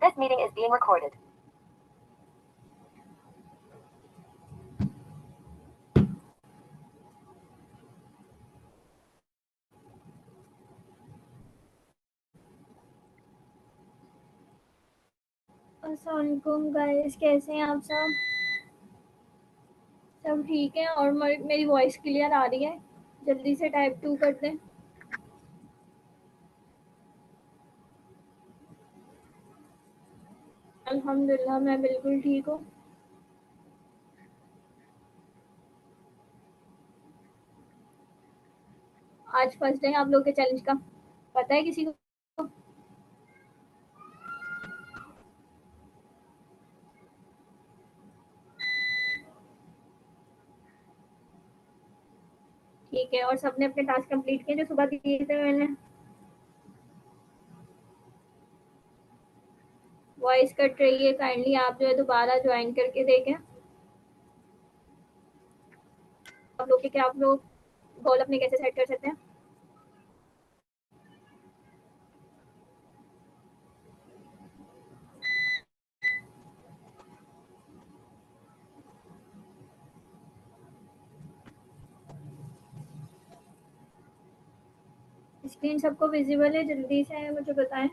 This meeting is being recorded. अस्सलाम वालेकुम guys, कैसे हैं आप सब? सब ठीक है? और मेरी वॉइस क्लियर आ रही है? जल्दी से टाइप 2 कर दें। अल्हम्दुलिल्लाह मैं बिल्कुल ठीक हूँ। आज फर्स्ट डे आप लोग के चैलेंज का, पता है किसी को? ठीक है, और सबने अपने टास्क कंप्लीट किए जो सुबह दिए थे मैंने? वॉइस कट रही है, काइंडली आप जो है दोबारा ज्वाइन करके देखें। आप लोग के क्या, आप लोग गोल अपने कैसे सेट कर सकते हैं? स्क्रीन सबको विजिबल है? जल्दी से मुझे बताएं।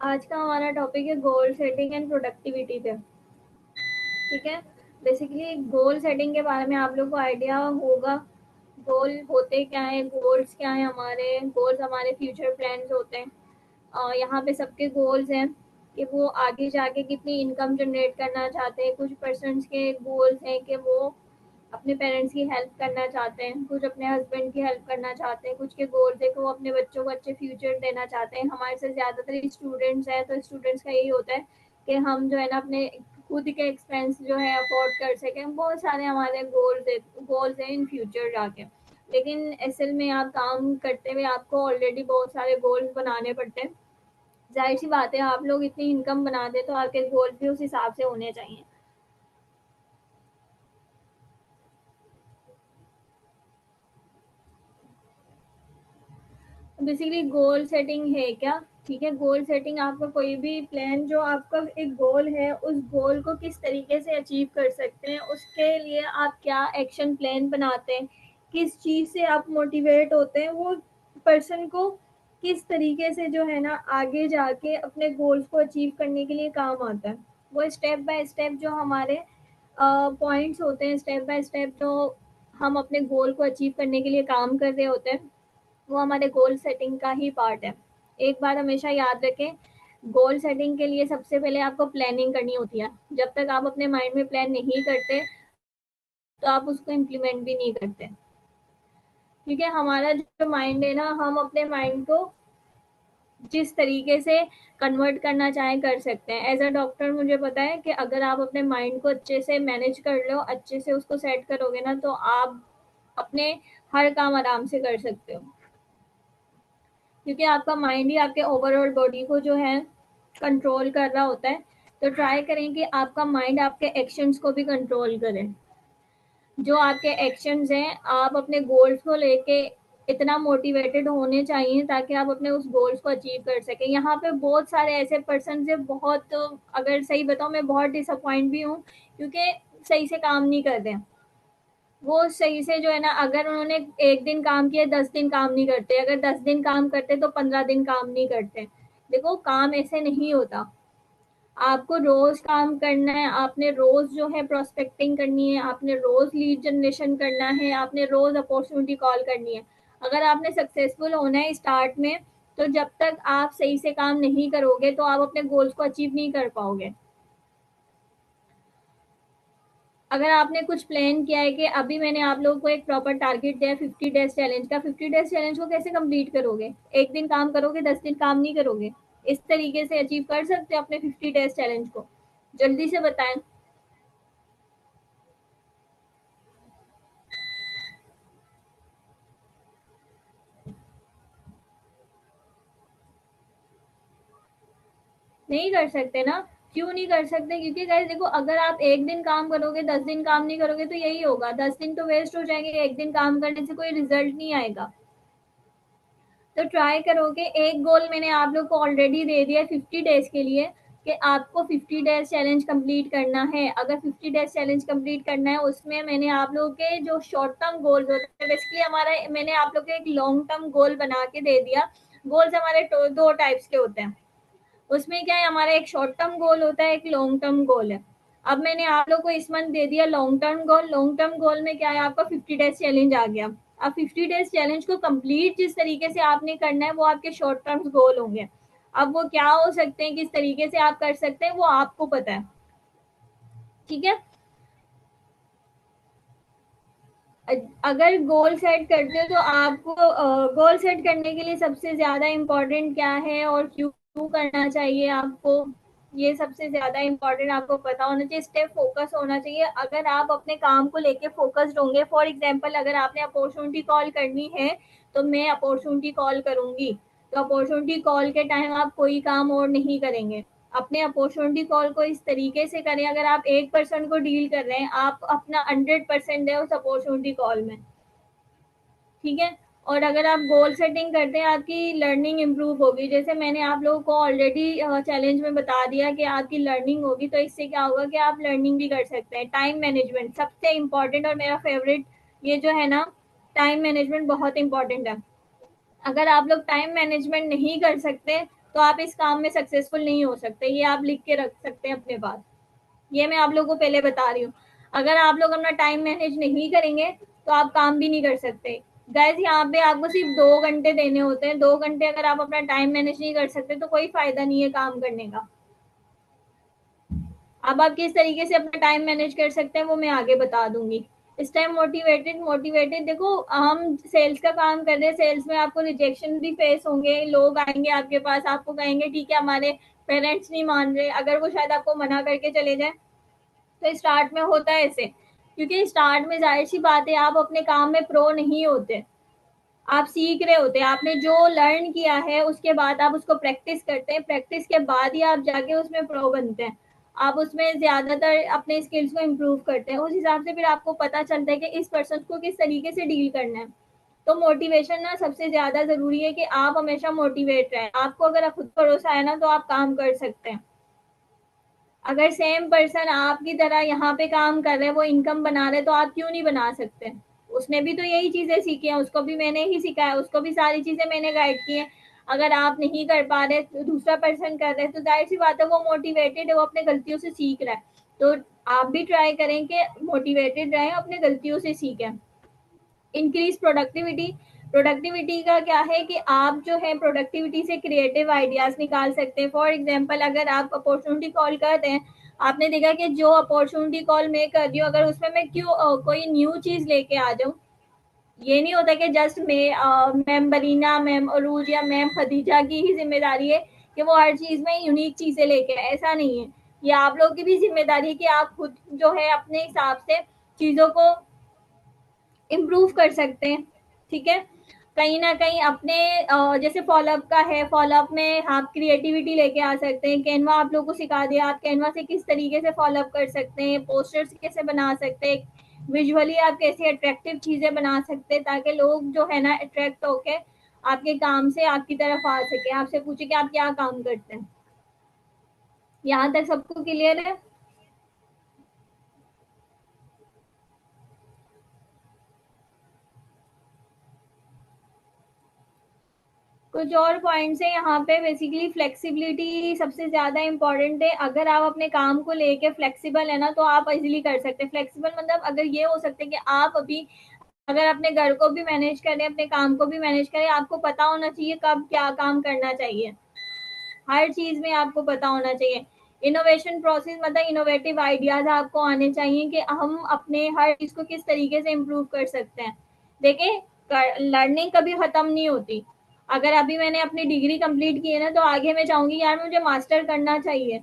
आज का हमारा टॉपिक है गोल सेटिंग एंड प्रोडक्टिविटी पे। ठीक है, बेसिकली गोल सेटिंग के बारे में आप लोग को आइडिया होगा। गोल होते क्या है, गोल्स क्या है? हमारे गोल्स हमारे फ्यूचर प्लान्स होते हैं। यहाँ पे सबके गोल्स हैं कि वो आगे जाके कितनी इनकम जनरेट करना चाहते हैं। कुछ पर्सन्स के गोल्स हैं कि वो अपने पेरेंट्स की हेल्प करना चाहते हैं, कुछ अपने हस्बैंड की हेल्प करना चाहते हैं, कुछ के गोल्स है कि वो अपने बच्चों को अच्छे फ्यूचर देना चाहते हैं। हमारे से ज़्यादातर स्टूडेंट्स हैं, तो स्टूडेंट्स का यही होता है कि हम जो है ना अपने खुद के एक्सपेंस जो है अफोर्ड कर सकें। बहुत सारे हमारे गोल्स हैं इन फ्यूचर जाके। लेकिन असल में आप काम करते हुए आपको ऑलरेडी बहुत सारे गोल्स बनाने पड़ते हैं। जाहिर सी बात है, आप लोग इतनी इनकम बना दें तो आपके गोल भी उस हिसाब से होने चाहिए। बेसिकली गोल सेटिंग है क्या? ठीक है, गोल सेटिंग आपका कोई भी प्लान, जो आपका एक गोल है, उस गोल को किस तरीके से अचीव कर सकते हैं, उसके लिए आप क्या एक्शन प्लान बनाते हैं, किस चीज़ से आप मोटिवेट होते हैं, वो पर्सन को किस तरीके से जो है ना आगे जाके अपने गोल्स को अचीव करने के लिए काम आता है। वो स्टेप बाय स्टेप जो हमारे पॉइंट्स होते हैं, स्टेप बाय स्टेप जो हम अपने गोल को अचीव करने के लिए काम कर रहे होते हैं, वो हमारे गोल सेटिंग का ही पार्ट है। एक बात हमेशा याद रखें, गोल सेटिंग के लिए सबसे पहले आपको प्लानिंग करनी होती है। जब तक आप अपने माइंड में प्लान नहीं करते तो आप उसको इम्प्लीमेंट भी नहीं करते। क्योंकि हमारा जो माइंड है ना, हम अपने माइंड को जिस तरीके से कन्वर्ट करना चाहें कर सकते हैं। एज अ डॉक्टर मुझे पता है कि अगर आप अपने माइंड को अच्छे से मैनेज कर लो, अच्छे से उसको सेट करोगे ना, तो आप अपने हर काम आराम से कर सकते हो। क्योंकि आपका माइंड ही आपके ओवरऑल बॉडी को जो है कंट्रोल कर रहा होता है। तो ट्राई करें कि आपका माइंड आपके एक्शंस को भी कंट्रोल करे। जो आपके एक्शंस हैं, आप अपने गोल्स को लेके इतना मोटिवेटेड होने चाहिए ताकि आप अपने उस गोल्स को अचीव कर सकें। यहाँ पे बहुत सारे ऐसे पर्सन है, बहुत, अगर सही बताऊँ मैं बहुत डिसअपॉइंट भी हूँ, क्योंकि सही से काम नहीं कर रहे हैं। वो सही से जो है ना, अगर उन्होंने एक दिन काम किया, 10 दिन काम नहीं करते। अगर 10 दिन काम करते तो 15 दिन काम नहीं करते। देखो, काम ऐसे नहीं होता। आपको रोज काम करना है, आपने रोज जो है प्रोस्पेक्टिंग करनी है, आपने रोज लीड जनरेशन करना है, आपने रोज अपॉर्चुनिटी कॉल करनी है। अगर आपने सक्सेसफुल होना है स्टार्ट में, तो जब तक आप सही से काम नहीं करोगे तो आप अपने गोल्स को अचीव नहीं कर पाओगे। अगर आपने कुछ प्लान किया है कि अभी मैंने आप लोगों को एक प्रॉपर टारगेट दिया है 50 डेज चैलेंज का, 50 डेज चैलेंज को कैसे कंप्लीट करोगे? एक दिन काम करोगे, 10 दिन काम नहीं करोगे? इस तरीके से अचीव कर सकते हो अपने 50 डेज चैलेंज को? जल्दी से बताएं। नहीं कर सकते ना। क्यों नहीं कर सकते? क्योंकि गाइस देखो, अगर आप एक दिन काम करोगे, 10 दिन काम नहीं करोगे, तो यही होगा, 10 दिन तो वेस्ट हो जाएंगे, एक दिन काम करने से कोई रिजल्ट नहीं आएगा। तो ट्राई करोगे, एक गोल मैंने आप लोग को ऑलरेडी दे दिया 50 डेज के लिए, कि आपको 50 डेज चैलेंज कंप्लीट करना है। अगर 50 डेज चैलेंज कंप्लीट करना है, उसमें मैंने आप लोगों के जो शॉर्ट टर्म गोल्स होते हैं, बेसिकली हमारा, मैंने आप लोग को एक लॉन्ग टर्म गोल बना के दे दिया। गोल्स हमारे दो टाइप्स के होते हैं। उसमें क्या है, हमारा एक शॉर्ट टर्म गोल होता है, एक लॉन्ग टर्म गोल है। अब मैंने आप लोग को इस मंथ दे दिया long term goal. Long term goal में क्या है, आपका 50 डेज चैलेंज आ गया। अब 50 डेज चैलेंज को कंप्लीट जिस तरीके से आपने करना है, वो आपके शॉर्ट टर्म गोल होंगे। अब वो क्या हो सकते हैं, किस तरीके से आप कर सकते हैं, वो आपको पता है। ठीक है। अगर गोल सेट करते हो, तो आपको गोल सेट करने के लिए सबसे ज्यादा इम्पोर्टेंट क्या है और क्यों करना चाहिए आपको, ये सबसे ज्यादा इम्पोर्टेंट आपको पता होना चाहिए। स्टेप फोकस होना चाहिए। अगर आप अपने काम को लेके फोकस्ड होंगे, फॉर एग्जांपल अगर आपने अपॉर्चुनिटी कॉल करनी है, तो मैं अपॉर्चुनिटी कॉल करूंगी, तो अपॉर्चुनिटी कॉल के टाइम आप कोई काम और नहीं करेंगे। अपने अपॉर्चुनिटी कॉल को इस तरीके से करें, अगर आप 1% को डील कर रहे हैं, आप अपना 100% दें उस अपॉर्चुनिटी कॉल में। ठीक है। और अगर आप गोल सेटिंग करते हैं, आपकी लर्निंग इंप्रूव होगी। जैसे मैंने आप लोगों को ऑलरेडी चैलेंज में बता दिया कि आपकी लर्निंग होगी, तो इससे क्या होगा कि आप लर्निंग भी कर सकते हैं। टाइम मैनेजमेंट सबसे इम्पोर्टेंट और मेरा फेवरेट, ये जो है ना, टाइम मैनेजमेंट बहुत इंपॉर्टेंट है। अगर आप लोग टाइम मैनेजमेंट नहीं कर सकते, तो आप इस काम में सक्सेसफुल नहीं हो सकते। ये आप लिख के रख सकते हैं अपने पास। ये मैं आप लोगों को पहले बता रही हूँ। अगर आप लोग अपना टाइम मैनेज नहीं करेंगे, तो आप काम भी नहीं कर सकते। गाइस, यहाँ पे आपको सिर्फ 2 घंटे देने होते हैं। 2 घंटे अगर आप अपना टाइम मैनेज नहीं कर सकते, तो कोई फायदा नहीं है काम करने का। अब आप किस तरीके से अपना टाइम मैनेज कर सकते हैं, वो मैं आगे बता दूंगी। इस टाइम मोटिवेटेड मोटिवेटेड देखो, हम सेल्स का काम कर रहे हैं, सेल्स में आपको रिजेक्शन भी फेस होंगे। लोग आएंगे आपके पास, आपको कहेंगे ठीक है हमारे पेरेंट्स नहीं मान रहे, अगर वो शायद आपको मना करके चले जाए। तो स्टार्ट में होता है ऐसे, क्योंकि स्टार्ट में जाहिर सी बात है, आप अपने काम में प्रो नहीं होते, आप सीख रहे होते हैं। आपने जो लर्न किया है, उसके बाद आप उसको प्रैक्टिस करते हैं, प्रैक्टिस के बाद ही आप जाके उसमें प्रो बनते हैं। आप उसमें ज्यादातर अपने स्किल्स को इम्प्रूव करते हैं। उस हिसाब से फिर आपको पता चलता है कि इस पर्सन को किस तरीके से डील करना है। तो मोटिवेशन ना सबसे ज्यादा जरूरी है, कि आप हमेशा मोटिवेट रहें। आपको अगर खुद भरोसा है ना, तो आप काम कर सकते हैं। अगर सेम पर्सन आपकी तरह यहाँ पे काम कर रहे हैं, वो इनकम बना रहे, तो आप क्यों नहीं बना सकते? उसने भी तो यही चीजें सीखी हैं, उसको भी मैंने ही सिखाया, उसको भी सारी चीजें मैंने गाइड की हैं। अगर आप नहीं कर पा रहे, तो दूसरा पर्सन कर रहे, तो जाहिर सी बात है वो मोटिवेटेड है, वो अपने गलतियों से सीख रहा है। तो आप भी ट्राई करें कि मोटिवेटेड रहें, अपने गलतियों से सीखें। Increase productivity. प्रोडक्टिविटी का क्या है कि आप जो है प्रोडक्टिविटी से क्रिएटिव आइडियाज निकाल सकते हैं। फॉर एग्जांपल, अगर आप अपॉर्चुनिटी कॉल करते हैं, आपने देखा कि जो अपॉर्चुनिटी कॉल मैं कर रही हूँ, अगर उसमें मैं क्यों कोई न्यू चीज लेके आ जाऊँ। ये नहीं होता कि जस्ट मैम बरीना, मैम अरूज या मैम खदीजा की ही जिम्मेदारी है कि वो हर चीज में यूनिक चीजें लेके आए, ऐसा नहीं है। ये आप लोग की भी जिम्मेदारी है कि आप खुद जो है अपने हिसाब से चीजों को इम्प्रूव कर सकते हैं। ठीक है। कहीं ना कहीं अपने जैसे फॉलोअप का है, फॉलोअप में आप क्रिएटिविटी लेके आ सकते हैं। कैनवा आप लोगों को सिखा दिया, आप कैनवा से किस तरीके से फॉलोअप कर सकते हैं, पोस्टर्स कैसे बना सकते हैं, विजुअली आप कैसे अट्रैक्टिव चीजें बना सकते हैं, ताकि लोग जो है ना अट्रैक्ट होके आपके काम से आपकी तरफ आ सके, आपसे पूछे कि आप क्या काम करते हैं। यहाँ तक सबको क्लियर है? कुछ और पॉइंट्स है यहाँ पे। बेसिकली फ्लेक्सिबिलिटी सबसे ज्यादा इंपॉर्टेंट है। अगर आप अपने काम को लेके फ्लेक्सिबल है ना, तो आप इजीली कर सकते हैं। फ्लेक्सिबल मतलब अगर ये हो सकता है कि आप अभी अगर अपने घर को भी मैनेज करें, अपने काम को भी मैनेज करें, आपको पता होना चाहिए कब क्या काम करना चाहिए। हर चीज में आपको पता होना चाहिए। इनोवेशन प्रोसेस मतलब इनोवेटिव आइडियाज आपको आने चाहिए कि हम अपने हर चीज को किस तरीके से इम्प्रूव कर सकते हैं। देखिए, लर्निंग कभी खत्म नहीं होती। अगर अभी मैंने अपनी डिग्री कंप्लीट की है ना, तो आगे मैं चाहूंगी यार मुझे मास्टर करना चाहिए,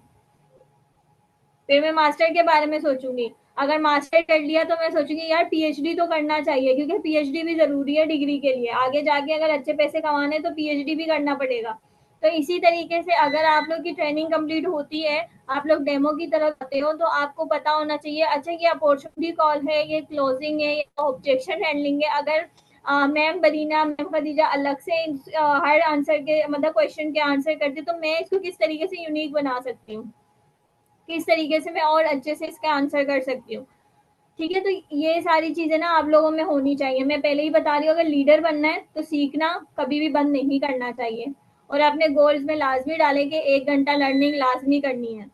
फिर मैं मास्टर के बारे में सोचूंगी। अगर मास्टर कर लिया, तो मैं सोचूंगी यार पीएचडी तो करना चाहिए, क्योंकि पीएचडी भी जरूरी है डिग्री के लिए। आगे जाके अगर अच्छे पैसे कमाने, तो पीएचडी भी करना पड़ेगा। तो इसी तरीके से अगर आप लोग की ट्रेनिंग कंप्लीट होती है, आप लोग डेमो की तरफ आते हो, तो आपको पता होना चाहिए अच्छा ये अपॉर्चुनिटी कॉल है, ये क्लोजिंग है, ये ऑब्जेक्शन हैंडलिंग है। अगर मैम बरीना, मैम खदीजा अलग से हर आंसर के मतलब क्वेश्चन के आंसर करती, तो मैं इसको किस तरीके से यूनिक बना सकती हूँ, किस तरीके से मैं और अच्छे से इसका आंसर कर सकती हूँ। ठीक है, तो ये सारी चीजें ना आप लोगों में होनी चाहिए। मैं पहले ही बता रही हूँ, अगर लीडर बनना है तो सीखना कभी भी बंद नहीं करना चाहिए, और अपने गोल्स में लाजमी डालें कि 1 घंटा लर्निंग लाजमी करनी है।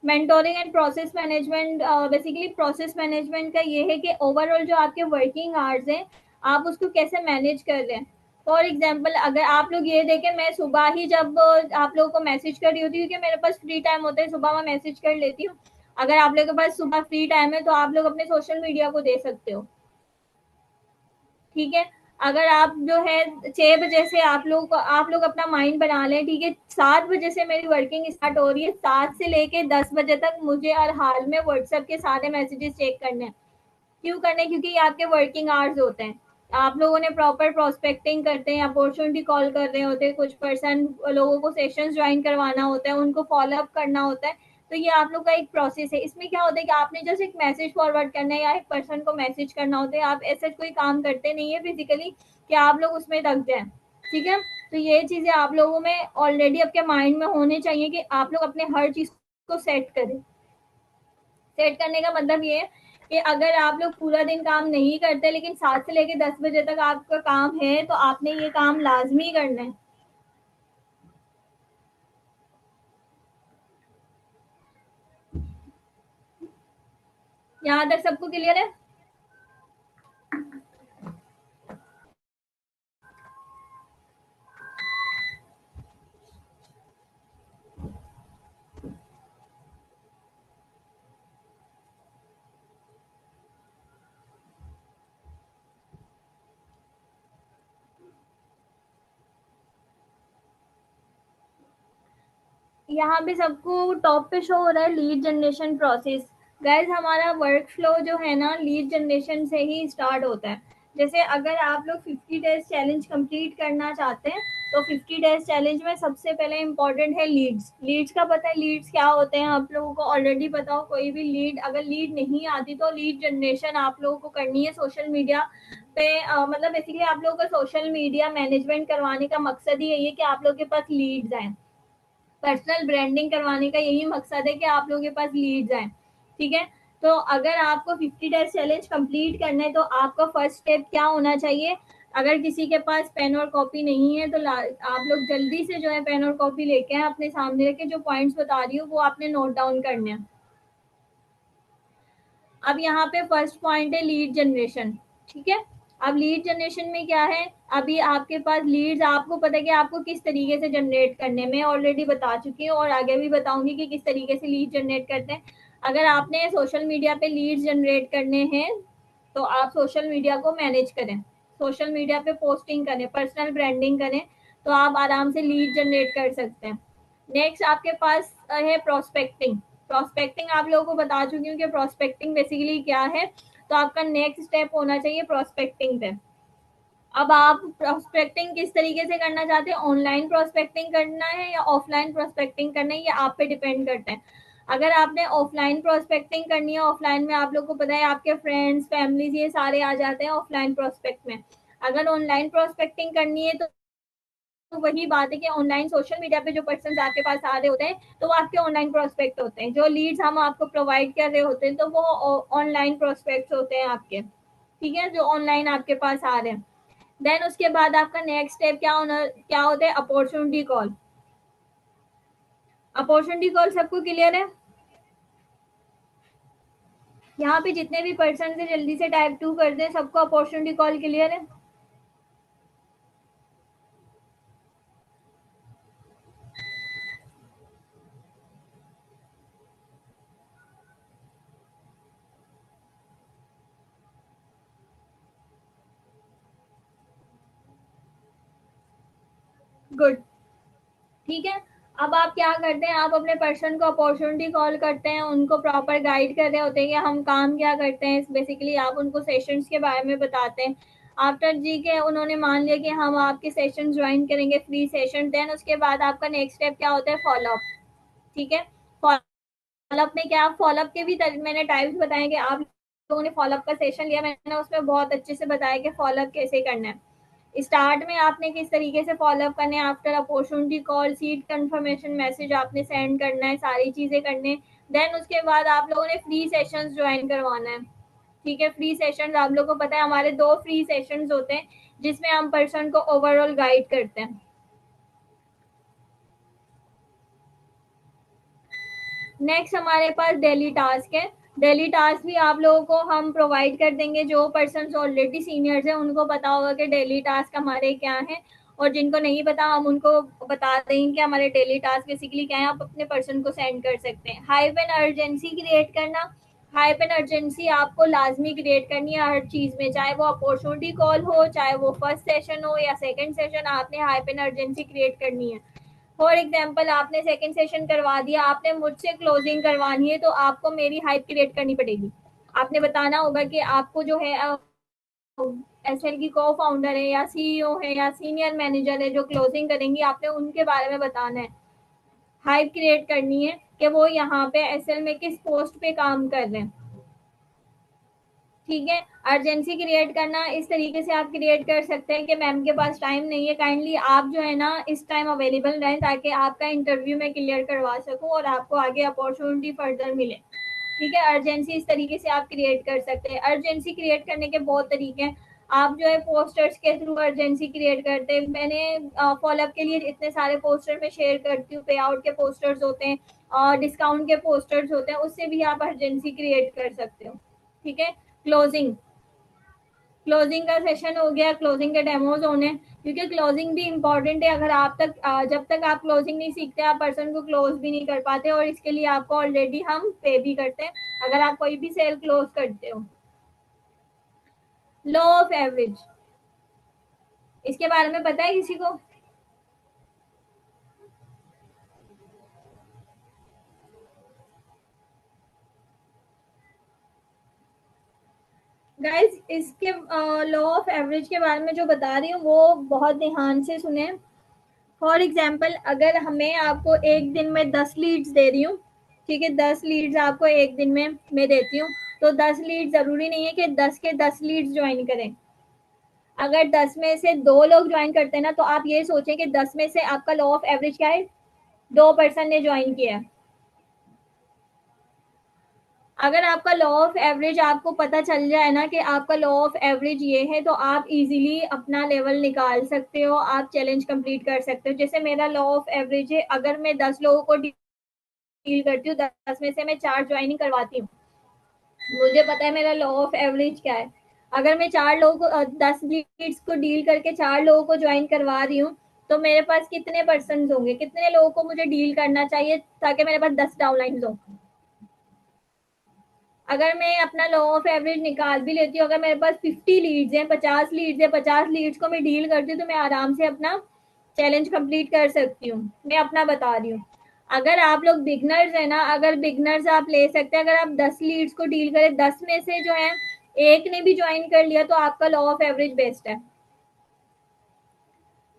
Mentoring and process management, basically process management का ये है कि ओवरऑल जो आपके वर्किंग आवर्स हैं आप उसको कैसे मैनेज कर रहे हैं। फॉर एग्जाम्पल, अगर आप लोग ये देखें, मैं सुबह ही जब आप लोगों को मैसेज कर रही होती हूँ, क्योंकि मेरे पास फ्री टाइम होता है, सुबह मैं मैसेज कर लेती हूँ। अगर आप लोगों के पास सुबह फ्री टाइम है तो आप लोग अपने सोशल मीडिया को दे सकते हो। ठीक है, अगर आप जो है 6 बजे से आप लोग अपना माइंड बना लें, ठीक है 7 बजे से मेरी वर्किंग स्टार्ट हो रही है, 7 से लेके 10 बजे तक मुझे हर हाल में व्हाट्सएप के सारे मैसेजेस चेक करने हैं। क्यों करने? क्योंकि ये आपके वर्किंग आवर्स होते हैं। आप लोगों ने प्रॉपर प्रोस्पेक्टिंग करते हैं, अपॉर्चुनिटी कॉल कर रहे होते हैं, कुछ पर्सन लोगों को सेशंस ज्वाइन करवाना होता है, उनको फॉलो अप करना होता है। तो ये आप लोग का एक प्रोसेस है। इसमें क्या होता है कि आपने जस्ट एक मैसेज फॉरवर्ड करना है या एक पर्सन को मैसेज करना होता है, आप ऐसा कोई काम करते नहीं है फिजिकली कि आप लोग उसमें लग जाए। ठीक है, तो ये चीजें आप लोगों में ऑलरेडी आपके माइंड में होने चाहिए कि आप लोग अपने हर चीज को सेट करें। सेट करने का मतलब ये है कि अगर आप लोग पूरा दिन काम नहीं करते लेकिन 7 से लेकर 10 बजे तक आपका काम है, तो आपने ये काम लाजमी करना है। यहाँ तक सबको क्लियर है? यहाँ पे सबको टॉप पे शो हो रहा है लीड जनरेशन प्रोसेस। गाइज, हमारा वर्क फ्लो जो है ना लीड जनरेशन से ही स्टार्ट होता है। जैसे अगर आप लोग 50 डेज चैलेंज कंप्लीट करना चाहते हैं, तो 50 डेज चैलेंज में सबसे पहले इंपॉर्टेंट है लीड्स। लीड्स का पता है लीड्स क्या होते हैं? आप लोगों को ऑलरेडी पता हो। कोई भी लीड अगर लीड नहीं आती तो लीड जनरेशन आप लोगों को करनी है सोशल मीडिया पे। मतलब बेसिकली आप लोगों को सोशल मीडिया मैनेजमेंट करवाने का मकसद ही यही है कि आप लोगों के पास लीड्स आए। पर्सनल ब्रांडिंग करवाने का यही मकसद है कि आप लोगों के पास लीड्स आए। ठीक है, तो अगर आपको 50 डेज चैलेंज कंप्लीट करना है तो आपका फर्स्ट स्टेप क्या होना चाहिए? अगर किसी के पास पेन और कॉपी नहीं है तो आप लोग जल्दी से जो है पेन और कॉपी लेके आए, अपने सामने रखे। जो पॉइंट्स बता रही हूँ वो आपने नोट डाउन करने हैं। अब यहाँ पे फर्स्ट पॉइंट है लीड जनरेशन। ठीक है, अब लीड जनरेशन में क्या है? अभी आपके पास लीड्स, आपको पता है कि आपको किस तरीके से जनरेट करने, मैं ऑलरेडी बता चुकी हूँ और आगे भी बताऊंगी कि किस तरीके से लीड जनरेट करते हैं। अगर आपने सोशल मीडिया पे लीड्स जनरेट करने हैं तो आप सोशल मीडिया को मैनेज करें, सोशल मीडिया पे पोस्टिंग करें, पर्सनल ब्रांडिंग करें, तो आप आराम से लीड जनरेट कर सकते हैं। नेक्स्ट आपके पास है प्रोस्पेक्टिंग। प्रोस्पेक्टिंग आप लोगों को बता चुकी हूँ कि प्रोस्पेक्टिंग बेसिकली क्या है। तो आपका नेक्स्ट स्टेप होना चाहिए प्रोस्पेक्टिंग पे। अब आप प्रोस्पेक्टिंग किस तरीके से करना चाहते हैं? ऑनलाइन प्रोस्पेक्टिंग करना है या ऑफलाइन प्रोस्पेक्टिंग करना है, ये आप पे डिपेंड करता है। अगर आपने ऑफलाइन प्रोस्पेक्टिंग करनी है, ऑफलाइन में आप लोग को पता है आपके फ्रेंड्स फैमिलीज ये सारे आ जाते हैं ऑफलाइन प्रोस्पेक्ट में। अगर ऑनलाइन प्रोस्पेक्टिंग करनी है तो वही बात है कि ऑनलाइन सोशल मीडिया पे जो पर्सन आपके पास आ रहे होते हैं तो वो आपके ऑनलाइन प्रोस्पेक्ट होते हैं। जो लीड्स हम आपको प्रोवाइड कर रहे होते हैं तो वो ऑनलाइन प्रोस्पेक्ट होते हैं आपके। ठीक है, जो ऑनलाइन आपके पास आ रहे हैं। देन उसके बाद आपका नेक्स्ट स्टेप क्या होता है? Opportunity call. अपॉर्चुनिटी कॉल सबको क्लियर है? यहाँ पे जितने भी पर्सन से जल्दी से टाइप 2 कर दें, सबको अपॉर्चुनिटी कॉल क्लियर है? गुड। ठीक है, अब आप क्या करते हैं? आप अपने पर्सन को अपॉर्चुनिटी कॉल करते हैं, उनको प्रॉपर गाइड कर रहे होते हैं कि हम काम क्या करते हैं। बेसिकली आप उनको सेशंस के बारे में बताते हैं, आफ्टर जी के उन्होंने मान लिया कि हम आपके सेशन ज्वाइन करेंगे, फ्री सेशन, देन उसके बाद आपका नेक्स्ट स्टेप क्या होता है, फॉलोअप। ठीक है, फॉलोअप में क्या, फॉलोअप के भी मैंने टाइप्स बताए कि आप लोगों ने फॉलोअप का सेशन लिया, मैंने उसमें बहुत अच्छे से बताया कि फॉलोअप कैसे करना है। स्टार्ट में आपने किस तरीके से फॉलोअप करने हैं, after opportunity call, seat confirmation message आपने सेंड करना है, सारी चीजें करने। देन उसके बाद आप लोगों ने फ्री सेशंस ज्वाइन करवाना है। ठीक है, फ्री सेशंस आप लोगों को पता है हमारे 2 फ्री सेशंस होते हैं जिसमें हम पर्सन को ओवरऑल गाइड करते हैं। नेक्स्ट हमारे पास डेली टास्क है। डेली टास्क भी आप लोगों को हम प्रोवाइड कर देंगे। जो पर्सन ऑलरेडी सीनियर्स हैं उनको पता होगा कि डेली टास्क हमारे क्या हैं, और जिनको नहीं पता हम उनको बता देंगे कि हमारे डेली टास्क बेसिकली क्या है। आप अपने पर्सन को सेंड कर सकते हैं। हाइप एंड अर्जेंसी क्रिएट करना, हाइप एंड अर्जेंसी आपको लाजमी क्रिएट करनी है हर चीज में, चाहे वो अपॉर्चुनिटी कॉल हो, चाहे वो फर्स्ट सेशन हो या सेकंड सेशन, आपने हाइप एंड अर्जेंसी क्रिएट करनी है। फॉर एग्जाम्पल आपने सेकंड सेशन करवा दिया, आपने मुझसे क्लोजिंग करवानी है, तो आपको मेरी हाइप क्रिएट करनी पड़ेगी। आपने बताना होगा कि आपको जो है एसएल की को फाउंडर है या सीईओ है या सीनियर मैनेजर है जो क्लोजिंग करेंगी, आपने उनके बारे में बताना है। हाइप क्रिएट करनी है कि वो यहाँ पे एसएल में किस पोस्ट पे काम कर रहे हैं। ठीक है, अर्जेंसी क्रिएट करना इस तरीके से आप क्रिएट कर सकते हैं कि मैम के पास टाइम नहीं है, काइंडली आप जो है ना इस टाइम अवेलेबल रहें ताकि आपका इंटरव्यू में क्लियर करवा सकूं और आपको आगे अपॉर्चुनिटी फर्दर मिले। ठीक है, अर्जेंसी इस तरीके से आप क्रिएट कर सकते हैं। अर्जेंसी क्रिएट करने के बहुत तरीके हैं। आप जो है पोस्टर्स के थ्रू अर्जेंसी क्रिएट करते हैं। मैंने फॉलोअप के लिए इतने सारे पोस्टर में शेयर करती हूँ, पे आउट के पोस्टर्स होते हैं और डिस्काउंट के पोस्टर्स होते हैं, उससे भी आप अर्जेंसी क्रिएट कर सकते हो। ठीक है, क्लोजिंग, क्लोजिंग का सेशन हो गया, क्लोजिंग के डेमोज होने, क्योंकि क्लोजिंग भी इम्पॉर्टेंट है। अगर आप तक जब तक आप क्लोजिंग नहीं सीखते आप पर्सन को क्लोज भी नहीं कर पाते, और इसके लिए आपको ऑलरेडी हम पे भी करते हैं अगर आप कोई भी सेल क्लोज करते हो। लॉ ऑफ एवरेज, इसके बारे में पता है किसी को? गाइज इसके लॉ ऑफ एवरेज के बारे में जो बता रही हूँ वो बहुत ध्यान से सुने। फॉर एग्जाम्पल अगर हमें आपको एक दिन में 10 लीड्स दे रही हूँ, ठीक है, 10 लीड्स आपको एक दिन में मैं देती हूँ, तो 10 लीड जरूरी नहीं है कि 10 के 10 लीड्स ज्वाइन करें। अगर 10 में से 2 लोग ज्वाइन करते हैं ना, तो आप ये सोचें कि 10 में से आपका लॉ ऑफ एवरेज क्या है, 2 पर्सन ने ज्वाइन किया है। अगर आपका लॉ ऑफ एवरेज आपको पता चल जाए ना कि आपका लॉ ऑफ एवरेज ये है, तो आप इजीली अपना लेवल निकाल सकते हो, आप चैलेंज कंप्लीट कर सकते हो। जैसे मेरा लॉ ऑफ एवरेज है, अगर मैं 10 लोगों को डील करती हूँ, 10 में से मैं 4 ज्वाइनिंग करवाती हूँ, मुझे पता है मेरा लॉ ऑफ एवरेज क्या है। अगर मैं 4 लोगों को 10 लीड्स को डील करके 4 लोगों को ज्वाइन करवा रही हूँ, तो मेरे पास कितने पर्सन होंगे, कितने लोगों को मुझे डील करना चाहिए ताकि मेरे पास 10 डाउनलाइन हो। अगर मैं अपना लॉ ऑफ एवरेज निकाल भी लेती हूँ, अगर मेरे पास 50 लीड्स हैं, 50 लीड्स है, 50 लीड्स को मैं डील करती हूँ, तो मैं आराम से अपना चैलेंज कंप्लीट कर सकती हूँ। मैं अपना बता रही हूँ। अगर आप लोग बिगनर्स है ना, अगर बिगनर्स आप ले सकते हैं, अगर आप 10 लीड्स को डील करें, 10 में से जो है एक ने भी ज्वाइन कर लिया, तो आपका लॉ ऑफ एवरेज बेस्ट है।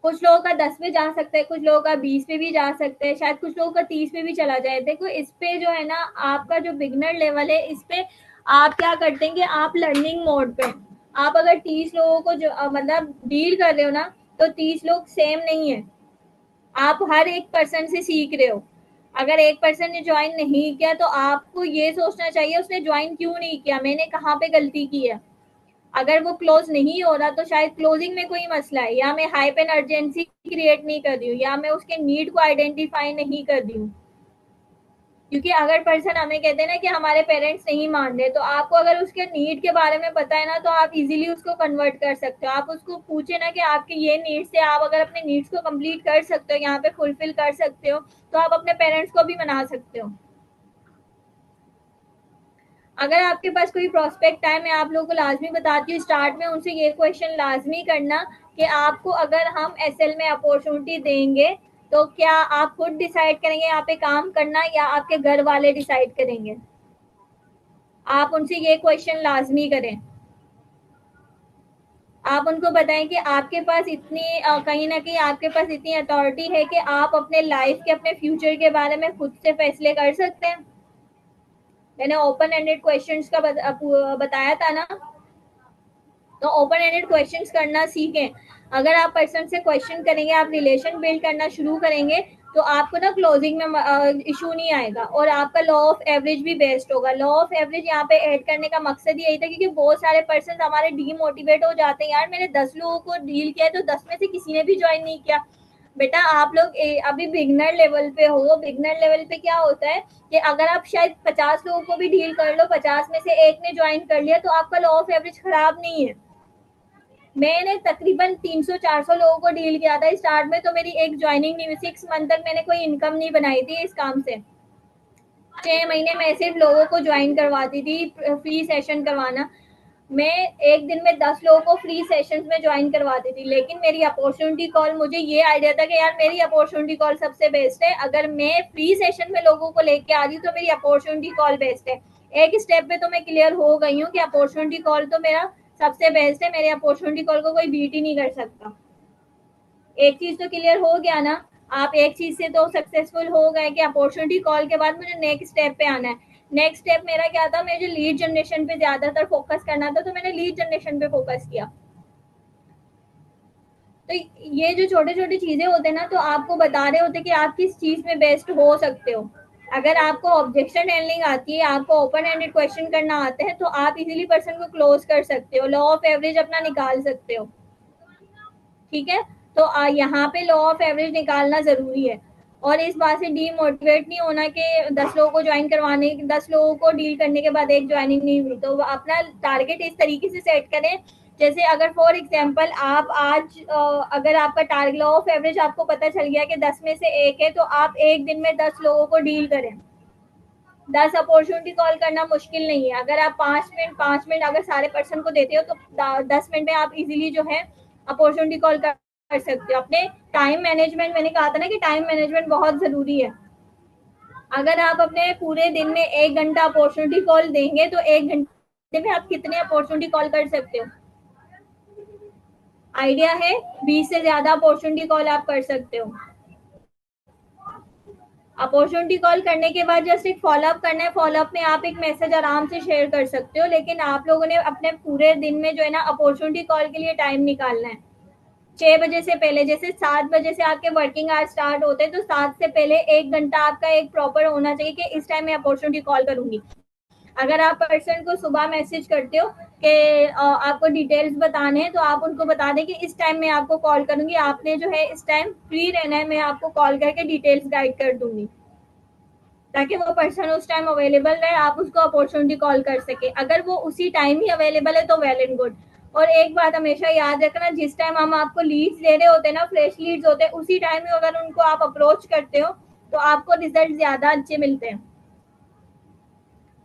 कुछ लोगों का 10 पे जा सकता है, कुछ लोगों का 20 पे भी जा सकता है, शायद कुछ लोगों का 30 पे भी चला जाए। देखो इस पे जो है ना, आपका जो बिगनर लेवल है, इस पे आप क्या करते हैं कि आप लर्निंग मोड पे, आप अगर 30 लोगों को जो मतलब डील कर रहे हो ना, तो 30 लोग सेम नहीं है, आप हर एक पर्सन से सीख रहे हो। अगर एक पर्सन ने ज्वाइन नहीं किया, तो आपको ये सोचना चाहिए उसने ज्वाइन क्यों नहीं किया, मैंने कहाँ पे गलती की है। अगर वो क्लोज नहीं हो रहा, तो शायद क्लोजिंग में कोई मसला है, या मैं हाइप एंड अर्जेंसी क्रिएट नहीं कर रही हूँ, या मैं उसके नीड को आइडेंटिफाई नहीं कर रही हूँ। क्योंकि अगर पर्सन हमें कहते हैं ना कि हमारे पेरेंट्स नहीं मान रहे, तो आपको अगर उसके नीड के बारे में पता है ना, तो आप इजीली उसको कन्वर्ट कर सकते हो। आप उसको पूछे ना कि आपके ये नीड्स है, आप अगर अपने नीड्स को कंप्लीट कर सकते हो, यहाँ पे फुलफिल कर सकते हो, तो आप अपने पेरेंट्स को भी मना सकते हो। अगर आपके पास कोई प्रोस्पेक्ट है, मैं आप लोगों को लाजमी बताती हूँ, स्टार्ट में उनसे ये क्वेश्चन लाजमी करना कि आपको अगर हम एसएल में अपॉर्चुनिटी देंगे, तो क्या आप खुद डिसाइड करेंगे यहाँ पे काम करना, या आपके घर वाले डिसाइड करेंगे। आप उनसे ये क्वेश्चन लाजमी करें। आप उनको बताएं कि आपके पास इतनी कहीं ना कहीं आपके पास इतनी अथॉरिटी है कि आप अपने लाइफ के अपने फ्यूचर के बारे में खुद से फैसले कर सकते हैं। मैंने ओपन एंडेड क्वेश्चंस का बताया था ना, तो ओपन एंडेड क्वेश्चंस करना सीखें। अगर आप पर्सन से क्वेश्चन करेंगे, आप रिलेशन बिल्ड करना शुरू करेंगे, तो आपको ना क्लोजिंग में इशू नहीं आएगा और आपका लॉ ऑफ एवरेज भी बेस्ट होगा। लॉ ऑफ एवरेज यहाँ पे ऐड करने का मकसद यही था क्योंकि बहुत सारे पर्सन हमारे डीमोटिवेट हो जाते हैं, यार मैंने 10 लोगों को डील किया है तो 10 में से किसी ने भी ज्वाइन नहीं किया। बेटा आप लोग अभी बिगनर लेवल पे हो। बिगनर लेवल पे क्या होता है कि अगर आप शायद 50 लोगों को भी डील कर लो, 50 में से एक ने ज्वाइन कर लिया, तो आपका लॉ ऑफ एवरेज खराब नहीं है। मैंने तकरीबन 300-400 लोगों को डील किया था स्टार्ट में, तो मेरी एक ज्वाइनिंग नहीं हुई। 6 मंथ तक मैंने कोई इनकम नहीं बनाई थी इस काम से। 6 महीने मैं सिर्फ लोगों को ज्वाइन करवाती थी, फ्री सेशन करवाना। मैं एक दिन में 10 लोगों को फ्री सेशंस में ज्वाइन करवाती थी, लेकिन मेरी अपॉर्चुनिटी कॉल, मुझे ये आइडिया था कि यार मेरी अपॉर्चुनिटी कॉल सबसे बेस्ट है। अगर मैं फ्री सेशन में लोगों को लेके आ रही हूँ तो मेरी अपॉर्चुनिटी कॉल बेस्ट है। एक स्टेप पे तो मैं क्लियर हो गई हूँ कि अपॉर्चुनिटी कॉल तो मेरा सबसे बेस्ट है, मेरे अपॉर्चुनिटी कॉल को कोई बीट ही नहीं कर सकता। एक चीज तो क्लियर हो गया ना, आप एक चीज से तो सक्सेसफुल हो गए कि अपॉर्चुनिटी कॉल के बाद मुझे नेक्स्ट स्टेप पे आना है। नेक्स्ट स्टेप मेरा क्या था, मुझे लीड जनरेशन पे ज्यादातर फोकस करना था, तो मैंने लीड जनरेशन पे फोकस किया। तो ये जो छोटे छोटे चीजें होते हैं ना, तो आपको बता रहे होते कि आप किस चीज में बेस्ट हो सकते हो। अगर आपको ऑब्जेक्शन हैंडलिंग आती है, आपको ओपन एंडेड क्वेश्चन करना आते हैं, तो आप इजीली पर्सन को क्लोज कर सकते हो, लॉ ऑफ एवरेज अपना निकाल सकते हो। ठीक है, तो यहाँ पे लॉ ऑफ एवरेज निकालना जरूरी है। और इस बात से डीमोटिवेट नहीं होना कि 10 लोगों को ज्वाइन करवाने, 10 लोगों को डील करने के बाद एक ज्वाइनिंग नहीं हुई। तो अपना टारगेट इस तरीके से सेट करें, जैसे अगर फॉर एग्जांपल आप आज अगर आपका टारगेट लॉ ऑफ एवरेज आपको पता चल गया कि 10 में से एक है, तो आप एक दिन में 10 लोगों को डील करें। 10 अपॉर्चुनिटी कॉल करना मुश्किल नहीं है। अगर आप 5 मिनट अगर सारे पर्सन को देते हो तो 10 मिनट में आप इजीली जो है अपॉर्चुनिटी कॉल कर सकते हो। अपने टाइम मैनेजमेंट, मैंने कहा था ना कि टाइम मैनेजमेंट बहुत जरूरी है। अगर आप अपने पूरे दिन में 1 घंटा अपॉर्चुनिटी कॉल देंगे तो 1 घंटे में आप कितने अपॉर्चुनिटी कॉल कर सकते हो, आइडिया है? 20 से ज्यादा अपॉर्चुनिटी कॉल आप कर सकते हो। अपॉर्चुनिटी कॉल करने के बाद जस्ट एक फॉलोअप करना है। फॉलोअप में आप एक मैसेज आराम से शेयर कर सकते हो, लेकिन आप लोगों ने अपने पूरे दिन में जो है ना अपॉर्चुनिटी कॉल के लिए टाइम निकालना है। 6 बजे से पहले, जैसे 7 बजे से आपके वर्किंग आवर स्टार्ट होते हैं, तो 7 से पहले 1 घंटा आपका एक प्रॉपर होना चाहिए कि इस टाइम मैं अपॉर्चुनिटी कॉल करूंगी। अगर आप पर्सन को सुबह मैसेज करते हो कि आपको डिटेल्स बताने हैं, तो आप उनको बता दें कि इस टाइम मैं आपको कॉल करूंगी, आपने जो है इस टाइम फ्री रहना है, मैं आपको कॉल करके डिटेल्स गाइड कर दूंगी, ताकि वो पर्सन उस टाइम अवेलेबल रहे, आप उसको अपॉर्चुनिटी कॉल कर सके। अगर वो उसी टाइम ही अवेलेबल है तो वेल एंड गुड। और एक बात हमेशा याद रखना, जिस टाइम हम आपको लीड्स दे रहे होते हैं ना, फ्रेश लीड्स होते हैं, उसी टाइम में अगर उनको आप अप्रोच करते हो तो आपको रिजल्ट ज्यादा अच्छे मिलते हैं।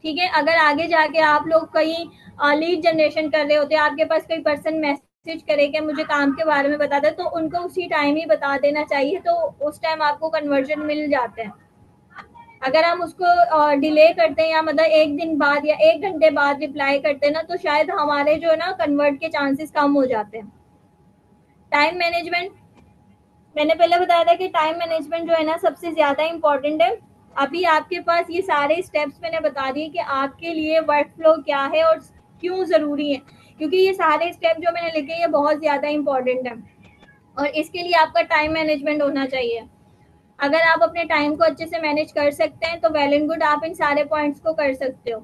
ठीक है, अगर आगे जाके आप लोग कहीं लीड जनरेशन कर रहे होते हैं, आपके पास कोई पर्सन मैसेज करे कि मुझे काम के बारे में बता दे, तो उनको उसी टाइम ही बता देना चाहिए, तो उस टाइम आपको कन्वर्जन मिल जाते हैं। अगर हम उसको डिले करते हैं या मतलब एक दिन बाद या 1 घंटे बाद रिप्लाई करते हैं ना, तो शायद हमारे जो है ना कन्वर्ट के चांसेस कम हो जाते हैं। टाइम मैनेजमेंट, मैंने पहले बताया था कि टाइम मैनेजमेंट जो है ना सबसे ज्यादा इंपॉर्टेंट है। अभी आपके पास ये सारे स्टेप्स मैंने बता दिए कि आपके लिए वर्क फ्लो क्या है और क्यों जरूरी है, क्योंकि ये सारे स्टेप जो मैंने लिखे ये बहुत ज्यादा इंपॉर्टेंट है और इसके लिए आपका टाइम मैनेजमेंट होना चाहिए। अगर आप अपने टाइम को अच्छे से मैनेज कर सकते हैं तो वेल एंड गुड, आप इन सारे पॉइंट्स को कर सकते हो।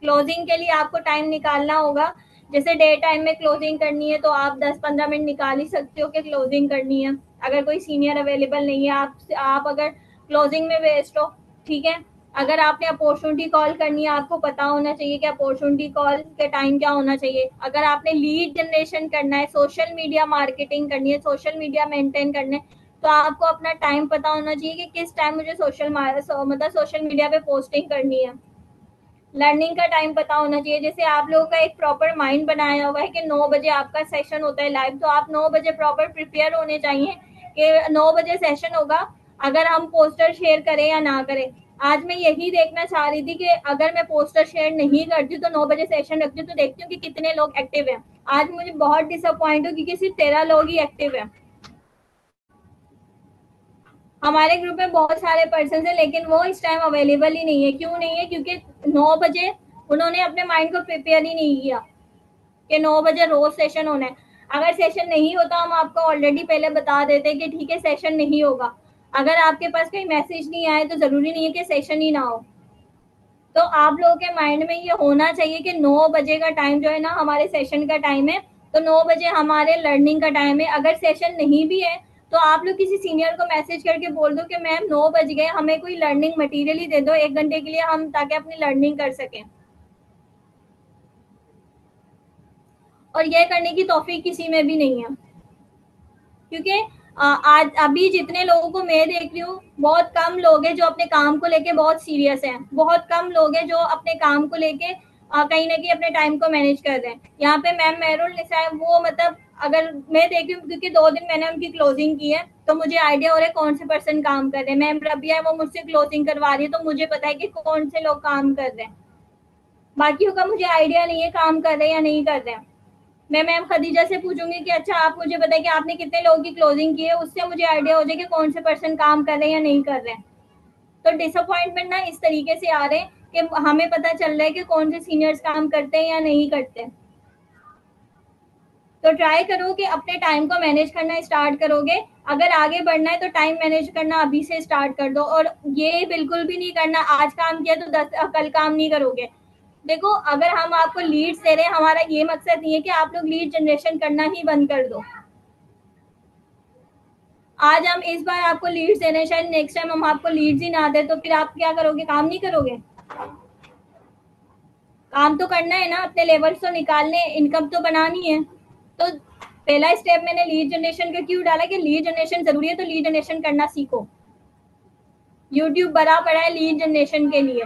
क्लोजिंग के लिए आपको टाइम निकालना होगा। जैसे डे टाइम में क्लोजिंग करनी है तो आप 10-15 मिनट निकाल ही सकते हो कि क्लोजिंग करनी है। अगर कोई सीनियर अवेलेबल नहीं है, आप अगर क्लोजिंग में वेस्ट हो, ठीक है। अगर आपने अपॉर्चुनिटी कॉल करनी है, आपको पता होना चाहिए कि अपॉर्चुनिटी कॉल के टाइम क्या होना चाहिए। अगर आपने लीड जनरेशन करना है, सोशल मीडिया मार्केटिंग करनी है, सोशल मीडिया मेंटेन करने, तो आपको अपना टाइम पता होना चाहिए कि किस टाइम मुझे सोशल मीडिया पे पोस्टिंग करनी है। लर्निंग का टाइम पता होना चाहिए। जैसे आप लोगों का एक प्रॉपर माइंड बनाया हुआ है कि 9 बजे आपका सेशन होता है लाइव, तो आप 9 बजे प्रॉपर प्रिपेयर होने चाहिए कि 9 बजे सेशन होगा। अगर हम पोस्टर शेयर करें या ना करें, आज मैं यही देखना चाह रही थी कि अगर मैं पोस्टर शेयर नहीं करती तो 9 बजे सेशन रखती हूँ तो देखती हूँ कि कितने लोग एक्टिव हैं। आज मुझे बहुत डिसअपॉइंट हूँ क्योंकि सिर्फ 13 लोग ही एक्टिव है। हमारे ग्रुप में बहुत सारे पर्सन है लेकिन वो इस टाइम अवेलेबल ही नहीं है। क्यों नहीं है? क्योंकि 9 बजे उन्होंने अपने माइंड को प्रिपेयर ही नहीं किया कि 9 बजे रोज सेशन होना है। अगर सेशन नहीं होता हम आपको ऑलरेडी पहले बता देते कि ठीक है सेशन नहीं होगा। अगर आपके पास कोई मैसेज नहीं आए तो जरूरी नहीं है कि सेशन ही ना हो। तो आप लोगों के माइंड में ये होना चाहिए कि 9 बजे का टाइम जो है ना हमारे सेशन का टाइम है। तो 9 बजे हमारे लर्निंग का टाइम है। अगर सेशन नहीं भी है तो आप लोग किसी सीनियर को मैसेज करके बोल दो कि मैम 9 बज गए, हमें कोई लर्निंग मटेरियल ही दे दो 1 घंटे के लिए, हम ताकि अपनी लर्निंग कर सकें। और यह करने की तौफीक किसी में भी नहीं है। क्योंकि आज अभी जितने लोगों को मैं देख रही हूँ बहुत कम लोग हैं जो अपने काम को लेके बहुत सीरियस हैं। बहुत कम लोग हैं जो अपने काम को लेके कहीं ना कहीं अपने टाइम को मैनेज कर रहे हैं। यहाँ पे मैम मेहरुल निसा है, वो मतलब अगर मैं देख रही हूँ क्योंकि 2 दिन मैंने उनकी क्लोजिंग की है तो मुझे आइडिया हो रहा है कौन से पर्सन काम कर रहे हैं। मैम रबिया है, वो मुझसे क्लोजिंग करवा रही है तो मुझे पता है कि कौन से लोग काम कर रहे हैं। बाकियों का मुझे आइडिया नहीं है काम कर रहे हैं या नहीं कर रहे हैं। मैं मैम खदीजा से पूछूंगी कि अच्छा आप मुझे बताइए कि आपने कितने लोगों की क्लोजिंग की है, उससे मुझे आइडिया हो जाए कि कौन से पर्सन काम कर रहे हैं या नहीं कर रहे हैं। तो डिसअपॉइंटमेंट ना इस तरीके से आ रहे हैं कि हमें पता चल रहा है कि कौन से सीनियर्स काम करते हैं या नहीं करते। तो ट्राई करो कि अपने टाइम को मैनेज करना स्टार्ट करोगे। अगर आगे बढ़ना है तो टाइम मैनेज करना अभी से स्टार्ट कर दो। और ये बिल्कुल भी नहीं करना आज काम किया तो 10 कल काम नहीं करोगे। देखो अगर हम आपको लीड्स दे रहे हैं, हमारा ये मकसद नहीं है कि आप लोग लीड जनरेशन करना ही बंद कर दो। आज हम इस बार आपको लीड्स दे रहे हैं, शायद नेक्स्ट टाइम हम आपको लीड्स ही ना दे तो फिर आप क्या करोगे? काम नहीं करोगे? काम तो करना है ना, अपने लेवल्स तो निकालने, इनकम तो बनानी है। तो पहला स्टेप मैंने लीड जनरेशन का क्यों डाला कि लीड जनरेशन जरूरी है, तो लीड जनरेशन करना सीखो। यूट्यूब बड़ा पड़ा है लीड जनरेशन के लिए,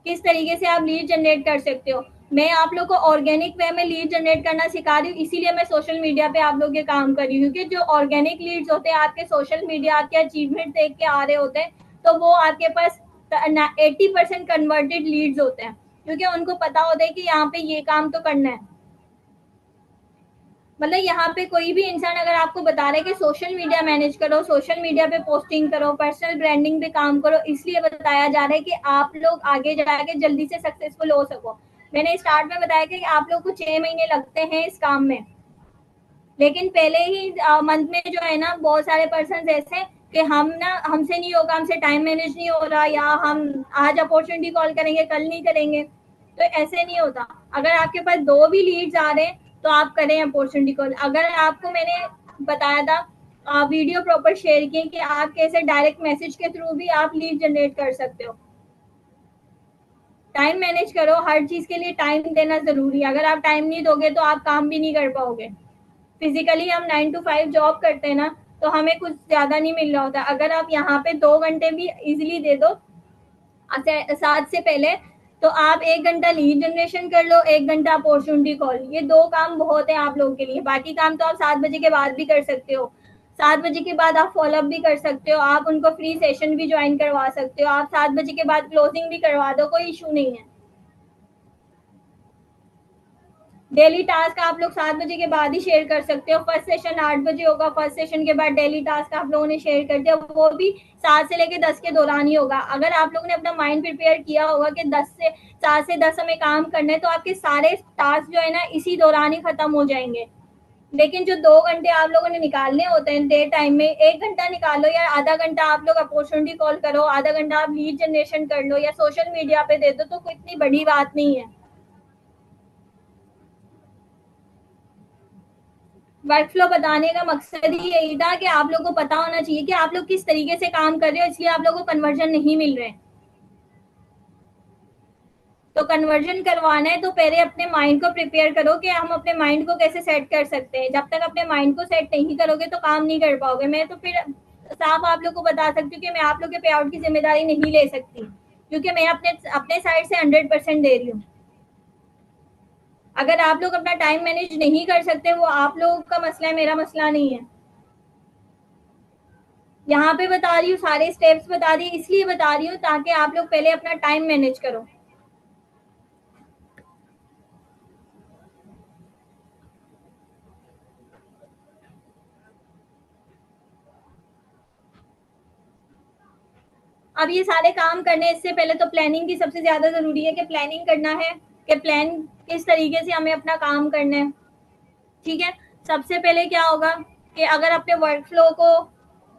किस तरीके से आप लीड जनरेट कर सकते हो। मैं आप लोग को ऑर्गेनिक वे में लीड जनरेट करना सिखा रही हूँ, इसीलिए मैं सोशल मीडिया पे आप लोग के काम कर रही हूँ। क्योंकि जो ऑर्गेनिक लीड्स होते हैं आपके सोशल मीडिया आपके अचीवमेंट देख के आ रहे होते हैं तो वो आपके पास 80% कन्वर्टेड लीड्स होते हैं। क्योंकि उनको पता होता है कि यहाँ पे ये काम तो करना है। मतलब यहाँ पे कोई भी इंसान अगर आपको बता रहा है कि सोशल मीडिया मैनेज करो, सोशल मीडिया पे पोस्टिंग करो, पर्सनल ब्रांडिंग पे काम करो, इसलिए बताया जा रहा है कि आप लोग आगे जाके जल्दी से सक्सेसफुल हो सको। मैंने स्टार्ट में बताया कि आप लोग को 6 महीने लगते हैं इस काम में, लेकिन पहले ही मंथ में जो है ना बहुत सारे पर्सन ऐसे हैं कि हम ना हमसे नहीं होगा, हमसे टाइम मैनेज नहीं हो रहा, या हम आज अपॉर्चुनिटी कॉल करेंगे कल नहीं करेंगे। तो ऐसे नहीं होता। अगर आपके पास 2 भी लीड्स आ रहे हैं तो आप करें अपॉर्चुनिटी कॉल। अगर आपको मैंने बताया था वीडियो प्रॉपर शेयर किए कि आप कैसे डायरेक्ट मैसेज के थ्रू भी आप लीड जनरेट कर सकते हो। टाइम मैनेज करो, हर चीज के लिए टाइम देना जरूरी है। अगर आप टाइम नहीं दोगे तो आप काम भी नहीं कर पाओगे। फिजिकली हम 9 to 5 जॉब करते हैं ना तो हमें कुछ ज्यादा नहीं मिल रहा होता। अगर आप यहाँ पे 2 घंटे भी इजिली दे दो 7 से पहले, तो आप 1 घंटा लीड जनरेशन कर लो, 1 घंटा अपॉर्चुनिटी कॉल, ये 2 काम बहुत है आप लोगों के लिए। बाकी काम तो आप 7 बजे के बाद भी कर सकते हो। 7 बजे के बाद आप फॉलोअप भी कर सकते हो, आप उनको फ्री सेशन भी ज्वाइन करवा सकते हो, आप 7 बजे के बाद क्लोजिंग भी करवा दो, कोई इशू नहीं है। डेली टास्क आप लोग 7 बजे के बाद ही शेयर कर सकते हो। फर्स्ट सेशन 8 बजे होगा, फर्स्ट सेशन के बाद डेली टास्क आप लोगों ने शेयर कर दिया, वो भी 7 से लेकर 10 के दौरान ही होगा। अगर आप लोगों ने अपना माइंड प्रिपेयर किया होगा कि 7 से 10 हमें काम करना है तो आपके सारे टास्क जो है ना इसी दौरान ही खत्म हो जाएंगे। लेकिन जो 2 घंटे आप लोगों ने निकालने होते हैं डे टाइम में, 1 घंटा निकालो या आधा घंटा आप लोग अपॉर्चुनिटी कॉल करो, आधा घंटा आप लीड जनरेशन कर लो या सोशल मीडिया पे दे दो, तो कोई इतनी बड़ी बात नहीं है। वर्क फ्लो बताने का मकसद ही यही था कि आप लोग को पता होना चाहिए कि आप लोग किस तरीके से काम कर रहे हो, इसलिए आप लोग को कन्वर्जन नहीं मिल रहे। तो कन्वर्जन करवाना है तो पहले अपने माइंड को प्रिपेयर करो कि हम अपने माइंड को कैसे सेट कर सकते हैं। जब तक अपने माइंड को सेट नहीं करोगे तो काम नहीं कर पाओगे। मैं तो फिर साफ आप लोग को बता सकती हूँ कि मैं आप लोग के पे आउट की जिम्मेदारी नहीं ले सकती, क्योंकि मैं अपने अपने साइड से 100% दे रही हूँ। अगर आप लोग अपना टाइम मैनेज नहीं कर सकते वो आप लोगों का मसला है, मेरा मसला नहीं है। यहाँ पे बता रही हूँ, सारे स्टेप्स बता दिए, इसलिए बता रही हूँ ताकि आप लोग पहले अपना टाइम मैनेज करो। अब ये सारे काम करने इससे पहले तो प्लानिंग की सबसे ज़्यादा ज़रूरी है कि प्लानिंग करना है कि प्लान किस तरीके से हमें अपना काम करना है। ठीक है, सबसे पहले क्या होगा कि अगर अपने वर्क फ्लो को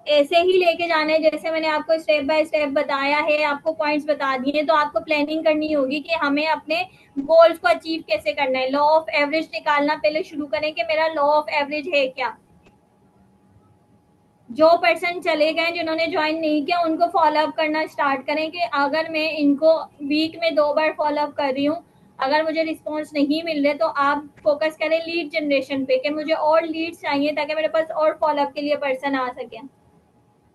ऐसे ही लेके जाना है जैसे मैंने आपको स्टेप बाय स्टेप बताया है, आपको पॉइंट्स बता दिए, तो आपको प्लानिंग करनी होगी कि हमें अपने गोल्स को अचीव कैसे करना है। लॉ ऑफ एवरेज निकालना पहले शुरू करें कि मेरा लॉ ऑफ एवरेज है क्या। जो पर्सन चले गए जिन्होंने ज्वाइन नहीं किया उनको फॉलो अप करना स्टार्ट करें कि अगर मैं इनको वीक में 2 बार फॉलो अप कर रही हूँ, अगर मुझे रिस्पॉन्स नहीं मिल रहे तो आप फोकस करें लीड जनरेशन पे कि मुझे और लीड्स चाहिए ताकि मेरे पास और फॉलो अप के लिए पर्सन आ सके।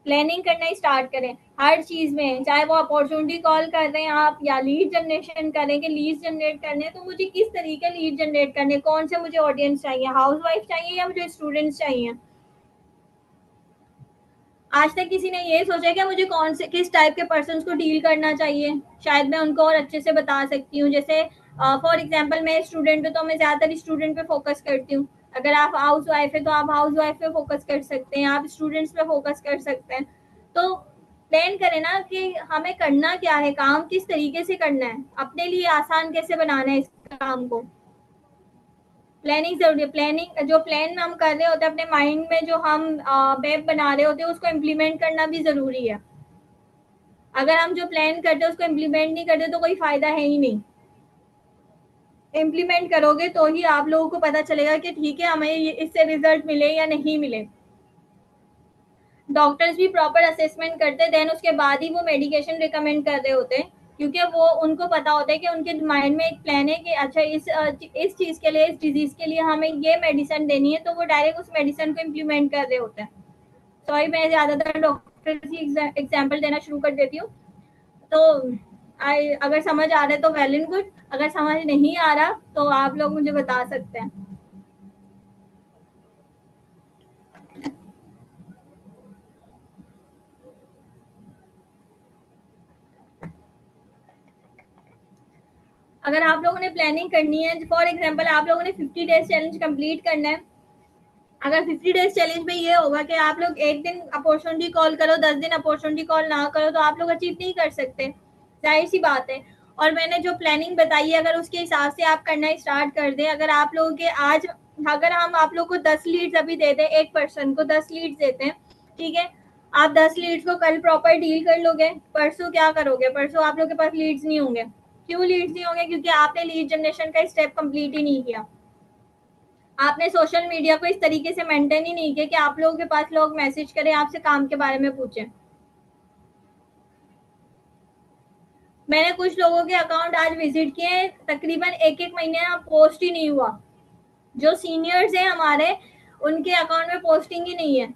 प्लानिंग करना स्टार्ट करें हर चीज में, चाहे वो अपॉर्चुनिटी कॉल कर रहे हैं आप या लीड जनरेशन करें कि लीड जनरेट करने, तो मुझे किस तरीके लीड जनरेट करने, कौन से मुझे ऑडियंस चाहिए, हाउस वाइफ चाहिए या मुझे स्टूडेंट्स चाहिए। आज तक किसी ने ये सोचा कि मुझे कौन से किस टाइप के पर्सन को डील करना चाहिए, शायद मैं उनको और अच्छे से बता सकती हूँ। जैसे फॉर एग्जाम्पल मैं स्टूडेंट हूँ तो मैं ज़्यादातर स्टूडेंट पे फोकस करती हूँ। अगर आप हाउस वाइफ है तो आप हाउस वाइफ पे फोकस कर सकते हैं, आप स्टूडेंट्स पे फोकस कर सकते हैं। तो प्लान करें ना कि हमें करना क्या है, काम किस तरीके से करना है, अपने लिए आसान कैसे बनाना है इस काम को। प्लानिंग जरूरी है। प्लानिंग जो प्लान हम कर रहे होते हैं अपने माइंड में, जो हम वेब बना रहे होते हैं उसको इम्प्लीमेंट करना भी जरूरी है। अगर हम जो प्लान करते हैं उसको इम्प्लीमेंट नहीं करते तो कोई फायदा है ही नहीं। इम्प्लीमेंट करोगे तो ही आप लोगों को पता चलेगा कि ठीक है हमें इससे रिजल्ट मिले या नहीं मिले। डॉक्टर्स भी प्रॉपर असेसमेंट करते देन उसके बाद ही वो मेडिकेशन रिकमेंड कर रहे होते हैं, क्योंकि वो उनको पता होता है कि उनके माइंड में एक प्लान है कि अच्छा इस चीज के लिए, इस डिजीज के लिए हमें ये मेडिसिन देनी है, तो वो डायरेक्ट उस मेडिसिन को इम्प्लीमेंट कर रहे होते हैं। सॉरी मैं ज्यादातर डॉक्टर की एग्जाम्पल देना शुरू कर देती हूँ। तो अगर समझ आ रहा है तो वेल एंड गुड, अगर समझ नहीं आ रहा तो आप लोग मुझे बता सकते हैं। अगर आप लोगों ने प्लानिंग करनी है, फॉर एग्जांपल आप लोगों ने 50 डेज चैलेंज कंप्लीट करना है। अगर 50 डेज चैलेंज में ये होगा कि आप लोग एक दिन अपॉर्चुनिटी कॉल करो, 10 दिन अपॉर्चुनिटी कॉल ना करो, तो आप लोग अचीव नहीं कर सकते, जाहिर सी बात है। और मैंने जो प्लानिंग बताई है अगर उसके हिसाब से आप करना स्टार्ट कर दें, अगर आप लोगों के आज, अगर हम आप लोग को 10 लीड्स अभी दे दें, एक पर्सन को 10 लीड्स देते हैं, ठीक है, आप 10 लीड्स को कल प्रॉपर डील कर लोगे, परसों क्या करोगे, परसों आप लोग के पास लीड्स नहीं होंगे। क्यों लीड्स नहीं होंगे? क्योंकि आपने लीड जनरेशन का स्टेप कंप्लीट ही नहीं किया। आपने सोशल मीडिया को इस तरीके से मेंटेन ही नहीं किया कि आप लोगों के पास लोग मैसेज करें, आपसे काम के बारे में पूछें। मैंने कुछ लोगों के अकाउंट आज विजिट किए, तकरीबन एक एक महीने पोस्ट ही नहीं हुआ। जो सीनियर्स हैं हमारे, उनके अकाउंट में पोस्टिंग ही नहीं है,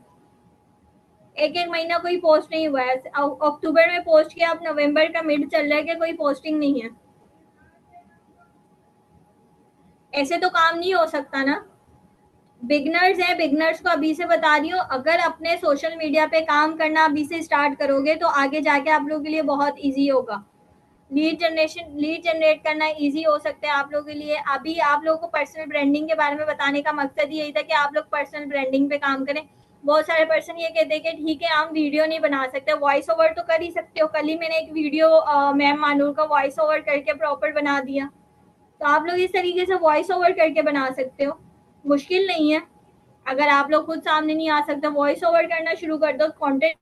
एक एक महीना कोई पोस्ट नहीं हुआ है। अक्टूबर में पोस्ट किया, अब नवंबर का मिड चल रहा है कि कोई पोस्टिंग नहीं है। ऐसे तो काम नहीं हो सकता ना। बिगनर्स हैं, बिगनर्स को अभी से बता रही हूँ, अगर अपने सोशल मीडिया पे काम करना अभी से स्टार्ट करोगे तो आगे जाके आप लोगों के लिए बहुत इजी होगा। लीड जनरेट करना इजी हो सकता है आप लोगों के लिए। अभी आप लोगों को पर्सनल ब्रांडिंग के बारे में बताने का मकसद यही था कि आप लोग पर्सनल ब्रांडिंग पे काम करें। बहुत सारे पर्सन ये कहते हैं कि ठीक है हम वीडियो नहीं बना सकते, वॉइस ओवर तो कर ही सकते हो। कल ही मैंने एक वीडियो मैम मानूर का वॉइस ओवर करके प्रॉपर बना दिया, तो आप लोग इस तरीके से वॉइस ओवर करके बना सकते हो, मुश्किल नहीं है। अगर आप लोग खुद सामने नहीं आ सकते, वॉइस ओवर करना शुरू कर दो, कंटेंट